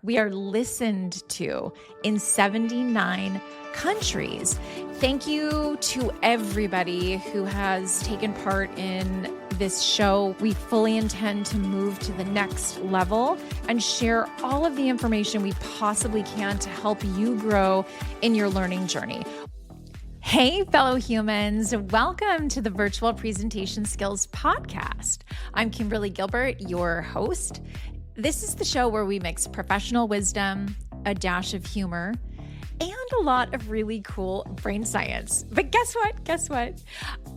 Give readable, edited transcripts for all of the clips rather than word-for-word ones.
We are listened to in 79 countries. Thank you to everybody who has taken part in this show. We fully intend to move to the next level and share all of the information we possibly can to help you grow in your learning journey. Hey, fellow humans, welcome to the Virtual Presentation Skills Podcast. I'm Kimberli Gilbert, your host. This is the show where we mix professional wisdom, a dash of humor, and a lot of really cool brain science. But guess what?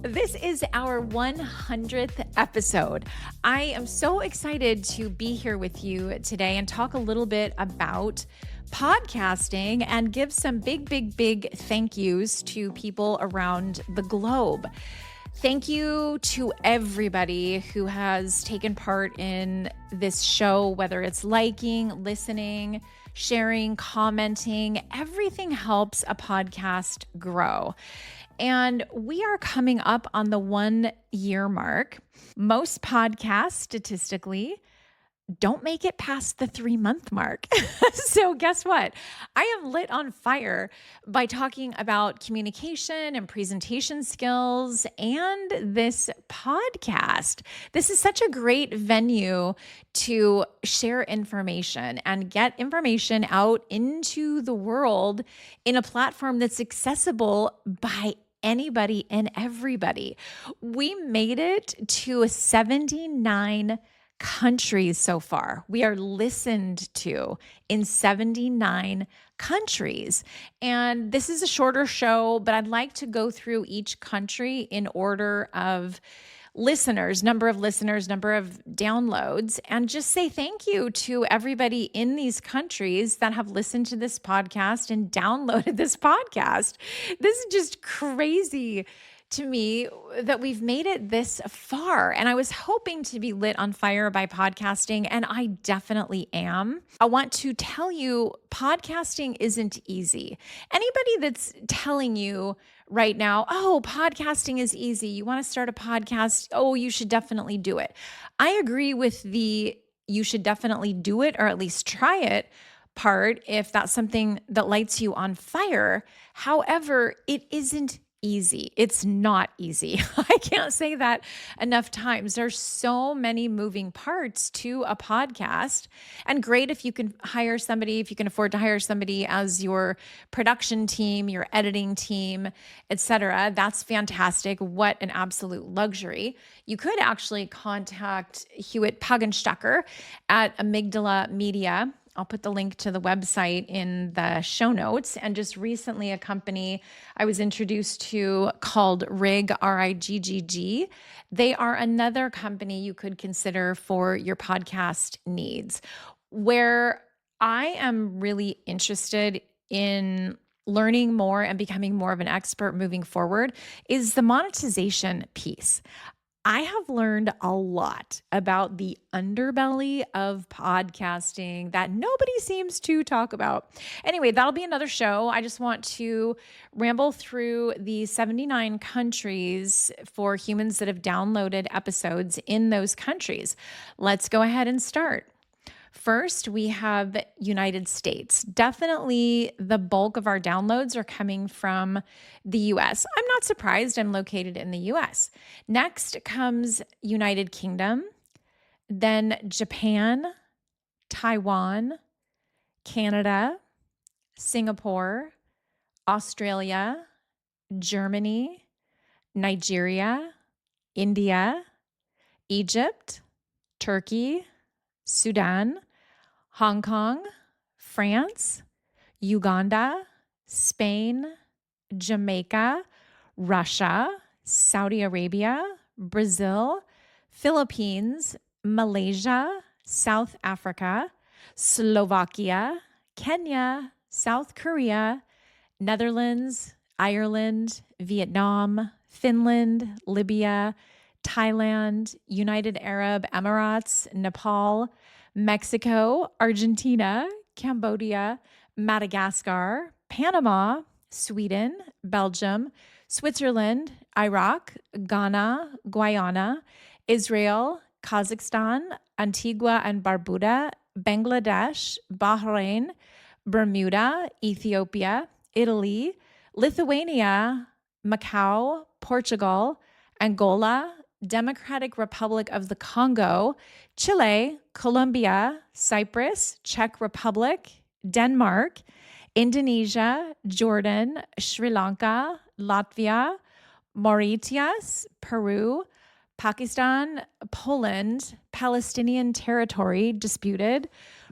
This is our 100th episode. I am so excited to be here with you today and talk a little bit about podcasting and give some big thank yous to people around the globe. Thank you to everybody who has taken part in this show, whether it's liking, listening, sharing, commenting. Everything helps a podcast grow. And we are coming up on the 1 year mark. Most podcasts, statistically, don't make it past the 3-month mark. So guess what? I am lit on fire by talking about communication and presentation skills and this podcast. This is such a great venue to share information and get information out into the world in a platform that's accessible by anybody and everybody. We made it to 79 countries so far. We are listened to in 79 countries. And this is a shorter show, but I'd like to go through each country in order of listeners, number of downloads, and just say thank you to everybody in these countries that have listened to this podcast and downloaded this podcast. This is just crazy to me that we've made it this far. And I was hoping to be lit on fire by podcasting, and I definitely am. I want to tell you, podcasting isn't easy. Anybody that's telling you right now, oh, podcasting is easy, you want to start a podcast, oh, you should definitely do it. I agree with the you should definitely do it, or at least try it part, if that's something that lights you on fire. However, it isn't easy. It's not easy. I can't say that enough times. There's so many moving parts to a podcast, and great if you can hire somebody, if you can afford to hire somebody as your production team, your editing team, etc. That's fantastic. What an absolute luxury. You could actually contact Hewitt Pugenstucker at Amygdala Media. I'll put the link to the website in the show notes. And just recently, a company I was introduced to called RIGG, RIGGG. They are another company you could consider for your podcast needs. Where I am really interested in learning more and becoming more of an expert moving forward is the monetization piece. I have learned a lot about the underbelly of podcasting that nobody seems to talk about. Anyway, that'll be another show. I just want to ramble through the 79 countries for humans that have downloaded episodes in those countries. Let's go ahead and start. First, we have United States. Definitely the bulk of our downloads are coming from the US. I'm not surprised. I'm located in the US. Next comes United Kingdom, then Japan, Taiwan, Canada, Singapore, Australia, Germany, Nigeria, India, Egypt, Turkey, Sudan, Hong Kong, France, Uganda, Spain, Jamaica, Russia, Saudi Arabia, Brazil, Philippines, Malaysia, South Africa, Slovakia, Kenya, South Korea, Netherlands, Ireland, Vietnam, Finland, Libya, Thailand, United Arab Emirates, Nepal, Mexico, Argentina, Cambodia, Madagascar, Panama, Sweden, Belgium, Switzerland, Iraq, Ghana, Guyana, Israel, Kazakhstan, Antigua and Barbuda, Bangladesh, Bahrain, Bermuda, Ethiopia, Italy, Lithuania, Macau, Portugal, Angola, Democratic Republic of the Congo, Chile, Colombia, Cyprus, Czech Republic, Denmark, Indonesia, Jordan, Sri Lanka, Latvia, Mauritius, Peru, Pakistan, Poland, Palestinian territory disputed,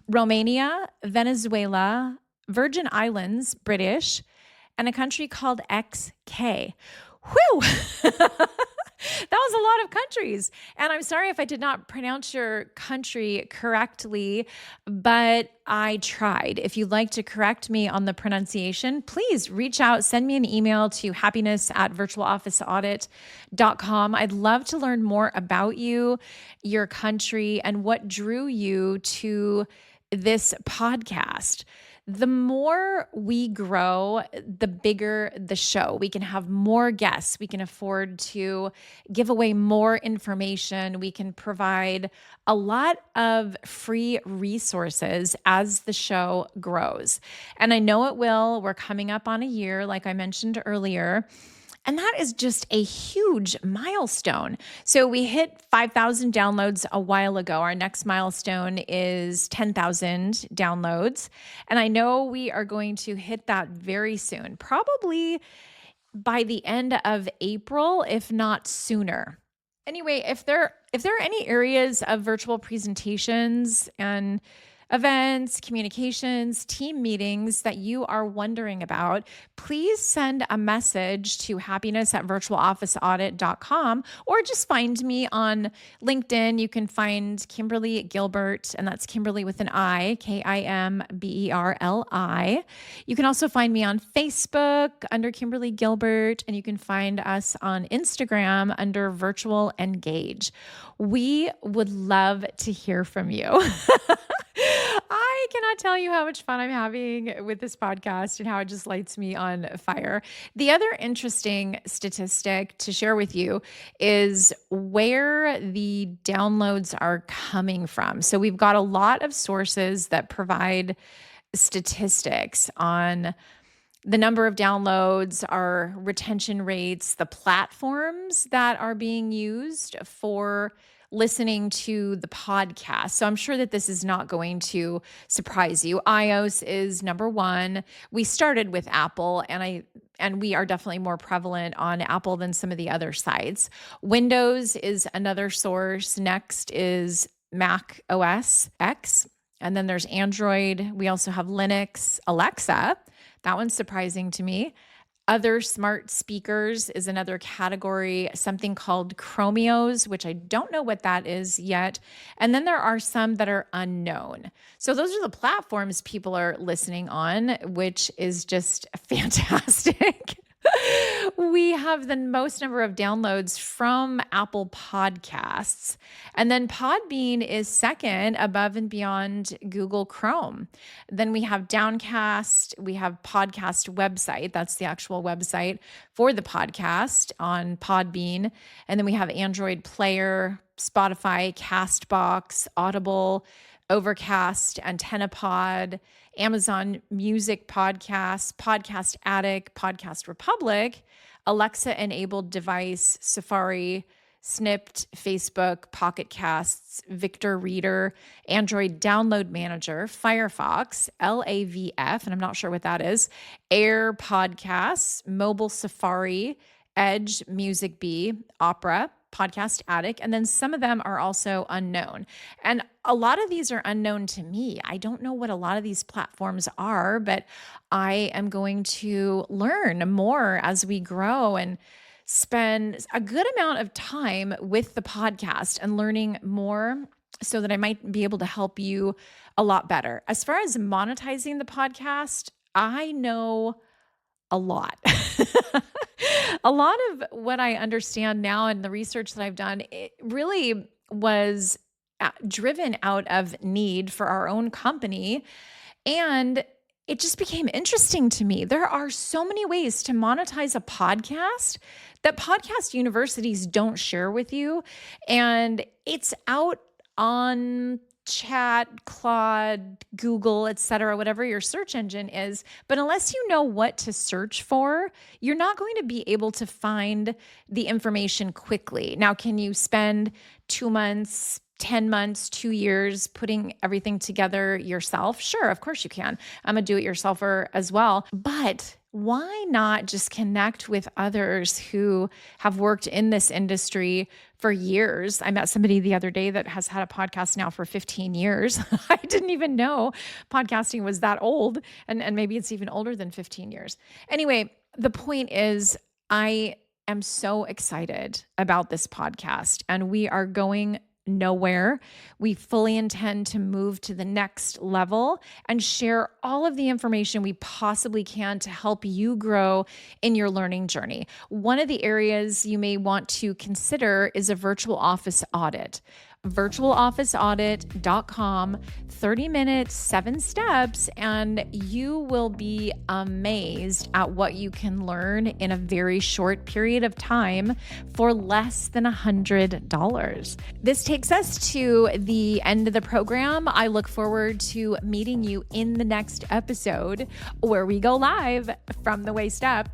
Romania, Venezuela, Virgin Islands, British, and a country called XK. Whew! That was a lot of countries. And I'm sorry if I did not pronounce your country correctly, but I tried. If you'd like to correct me on the pronunciation, please reach out, send me an email to happiness@virtualofficeaudit.com. I'd love to learn more about you, your country, and what drew you to this podcast. The more we grow, the bigger the show. We can have more guests. We can afford to give away more information. We can provide a lot of free resources as the show grows. And I know it will. We're coming up on a year, like I mentioned earlier. And that is just a huge milestone. So we hit 5,000 downloads a while ago. Our next milestone is 10,000 downloads. And I know we are going to hit that very soon, probably by the end of April, if not sooner. Anyway, if there are any areas of virtual presentations and events, communications, team meetings that you are wondering about, please send a message to happiness@virtualofficeaudit.com or just find me on LinkedIn. You can find Kimberli Gilbert, and that's Kimberli with an I, Kimberli. You can also find me on Facebook under Kimberli Gilbert, and you can find us on Instagram under Virtual Engage. We would love to hear from you. I cannot tell you how much fun I'm having with this podcast and how it just lights me on fire. The other interesting statistic to share with you is where the downloads are coming from. So we've got a lot of sources that provide statistics on the number of downloads, our retention rates, the platforms that are being used for listening to the podcast. So I'm sure that this is not going to surprise you. iOS is number one. We started with Apple, and we are definitely more prevalent on Apple than some of the other sites. Windows is another source. Next is Mac OS X. And then there's Android. We also have Linux, Alexa. That one's surprising to me. Other smart speakers is another category, something called Chromios, which I don't know what that is yet. And then there are some that are unknown. So those are the platforms people are listening on, which is just fantastic. We have the most number of downloads from Apple Podcasts. And then Podbean is second, above and beyond Google Chrome. Then we have Downcast. We have Podcast Website. That's the actual website for the podcast on Podbean. And then we have Android Player, Spotify, Castbox, Audible, Overcast, AntennaPod, Amazon Music Podcasts, Podcast Addict, Podcast Republic, Alexa-enabled device, Safari, Snipped, Facebook, Pocket Casts, Victor Reader, Android Download Manager, Firefox, LAVF, and I'm not sure what that is, Air Podcasts, Mobile Safari, Edge, Music Bee, Opera, Podcast Addict, and then some of them are also unknown. And a lot of these are unknown to me. I don't know what a lot of these platforms are, but I am going to learn more as we grow and spend a good amount of time with the podcast and learning more so that I might be able to help you a lot better. As far as monetizing the podcast, I know a lot. A lot of what I understand now and the research that I've done, it really was driven out of need for our own company. And it just became interesting to me. There are so many ways to monetize a podcast that podcast universities don't share with you. And it's out on Chat, Claude, Google, etc., whatever your search engine is. But unless you know what to search for, you're not going to be able to find the information quickly. Now, can you spend 2 months, 10 months, 2 years putting everything together yourself? Sure, of course you can. I'm a do-it-yourselfer as well. But why not just connect with others who have worked in this industry for years? I met somebody the other day that has had a podcast now for 15 years. I didn't even know podcasting was that old, and maybe it's even older than 15 years. Anyway, the point is, I am so excited about this podcast, and we are going nowhere. We fully intend to move to the next level and share all of the information we possibly can to help you grow in your learning journey. One of the areas you may want to consider is a virtual office audit. virtualofficeaudit.com, 30 minutes, 7 steps, and you will be amazed at what you can learn in a very short period of time for less than $100. This takes us to the end of the program. I look forward to meeting you in the next episode where we go live from the waist up.